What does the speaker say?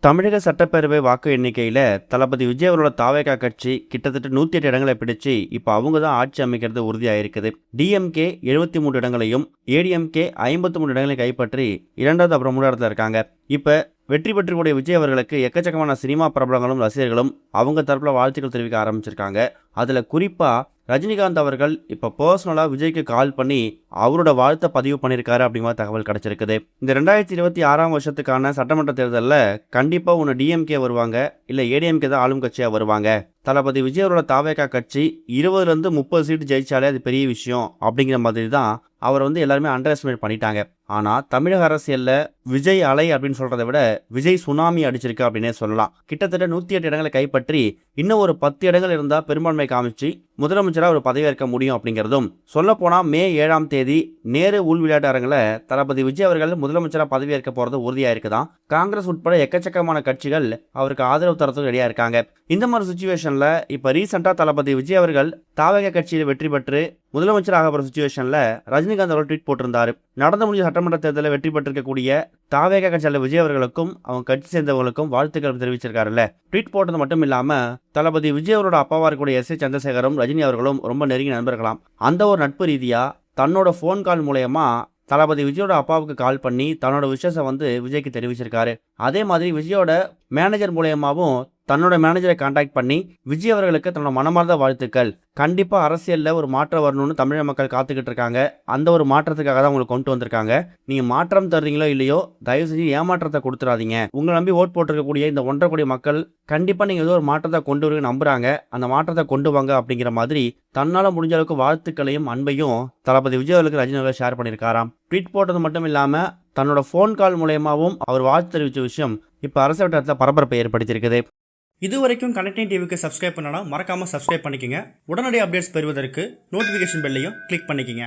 தமிழக சட்டப்பேரவை வாக்கு எண்ணிக்கையில் தளபதி விஜய் அவரோட தாவேகா கட்சி கிட்டத்தட்ட 108 இடங்களை பிடிச்சு இப்போ அவங்க தான் ஆட்சி அமைக்கிறது உறுதியாயிருக்குது. டிஎம்கே 73 இடங்களையும் ஏடிஎம்கே 53 இடங்களையும் கைப்பற்றி 2வது அப்புறம் 3வது இடத்துல இருக்காங்க. இப்போ வெற்றி பெற்றக்கூடிய விஜய் அவர்களுக்கு எக்கச்சக்கமான சினிமா பிரபலங்களும் ரசிகர்களும் அவங்க தரப்பில் வாழ்த்துக்கள் தெரிவிக்க ஆரம்பிச்சிருக்காங்க. அதில் குறிப்பாக ரஜினிகாந்த் அவர்கள் இப்போ பர்சனலாக விஜய்க்கு கால் பண்ணி அவரோட வாழ்த்தை பதிவு பண்ணியிருக்காரு அப்படிங்கிற தகவல் கிடைச்சிருக்குது. இந்த 2026 வருஷத்துக்கான சட்டமன்ற தேர்தலில் கண்டிப்பாக ஒன்று டிஎம்கே வருவாங்க, இல்லை ஏடிஎம்கே தான் ஆளும் கட்சியாக வருவாங்க. தளபதி விஜய் அவரோட தாவேகா கட்சி 20லேருந்து 30 சீட்டு ஜெயிச்சாலே அது பெரிய விஷயம் அப்படிங்கிற மாதிரி தான் அவர் எல்லாருமே அண்டர் எஸ்டிமேட் பண்ணிட்டாங்க. ஆனால் தமிழக அரசியலில் விஜய் அலை அப்படின்னு சொல்கிறத விட விஜய் சுனாமி அடிச்சிருக்கு அப்படின்னே சொல்லலாம். கிட்டத்தட்ட 108 இடங்களை கைப்பற்றி இன்னும் ஒரு 10 இடங்கள் இருந்தால் பெரும்பான்மை காமிச்சு முதலமைச்சராக ஒரு பதவியேற்க முடியும் அப்படிங்கிறதும் சொல்லப்போனால் மே 7ஆம் தேதி நேரு உள் விளையாட்டு அரங்கில் தளபதி விஜய் அவர்கள் முதலமைச்சராக பதவியேற்க போகிறது உறுதியாக இருக்குதான். காங்கிரஸ் உட்பட எக்கச்சக்கமான கட்சிகள் அவருக்கு ஆதரவு தரத்துக்கு ரெடியாக இருக்காங்க. இந்த மாதிரி சுச்சுவேஷனில் இப்போ ரீசெண்டாக தளபதி விஜய் அவர்கள் தாவேகா கட்சியில் வெற்றி பெற்று முதலமைச்சராக போகிற சுச்சுவேஷனில் ரஜினிகாந்த் அவர்கள் ட்வீட் போட்டிருந்தார். நடந்து முடிஞ்ச சட்டமன்ற தேர்தலில் வெற்றி பெற்றிருக்கக்கூடிய தாவேகா கட்சியில் விஜய் அவர்களுக்கும் அவங்க கட்சி சேர்ந்தவர்களுக்கும் வாழ்த்துக்கள் தெரிவிச்சிருக்காருல்ல. ட்வீட் போட்டது மட்டும் இல்லாமல் தளபதி விஜய் அவரோட அப்பாவாக இருக்கக்கூடிய எஸ். சந்திரசேகரும் ரஜினி அவர்களும் ரொம்ப நெருங்கிய நண்பர்களாம். அந்த ஒரு நட்பு ரீதியாக தன்னோட ஃபோன் கால் மூலயமா தளபதி விஜயோட அப்பாவுக்கு கால் பண்ணி தன்னோட விஷயத்தை விஜய்க்கு தெரிவிச்சிருக்காரு. அதே மாதிரி விஜயோட மேனேஜர் மூலயமாவும் தன்னோட மேனேஜரை கான்டாக்ட் பண்ணி விஜய் அவர்களுக்கு தன்னோட மனமார்ந்த வாழ்த்துக்கள். கண்டிப்பாக அரசியலில் ஒரு மாற்றம் வரணும்னு தமிழக மக்கள் காத்துக்கிட்டு இருக்காங்க. அந்த ஒரு மாற்றத்துக்காக தான் உங்களுக்கு கொண்டு வந்திருக்காங்க. நீங்கள் மாற்றம் தர்றீங்களோ இல்லையோ தயவு செஞ்சு ஏமாற்றத்தை கொடுத்துடாதீங்க. உங்களை நம்பி ஓட் போட்டிருக்கக்கூடிய இந்த 1.5 கோடி மக்கள் கண்டிப்பாக நீங்கள் ஏதோ ஒரு மாற்றத்தை கொண்டு வருவீங்க நம்புறாங்க. அந்த மாற்றத்தை கொண்டு வாங்க அப்படிங்கிற மாதிரி தன்னால் முடிஞ்ச அளவுக்கு வாழ்த்துக்களையும் அன்பையும் தளபதி விஜய் அவர்களுக்கு ரஜினி அவர்கள் ஷேர் பண்ணியிருக்காராம். ட்வீட் போட்டது மட்டும் இல்லாமல் தன்னோட ஃபோன் கால் மூலயமாவும் அவர் வாழ்த்து தெரிவித்த விஷயம் இப்போ அரசு வட்டாரத்தில் பரபரப்பை ஏற்படுத்தியிருக்குது. இதுவரைக்கும் கனெக்டிங் டிவிக்கு சப்ஸ்கிரைப் பண்ணனா மறக்காமல் சப்ஸ்கிரைப் பண்ணிக்கங்க. உடனடி அப்டேட்ஸ் பெறுவதற்கு நோட்டிஃபிகேஷன் பெல்லையும் கிளிக் பண்ணிக்கங்க.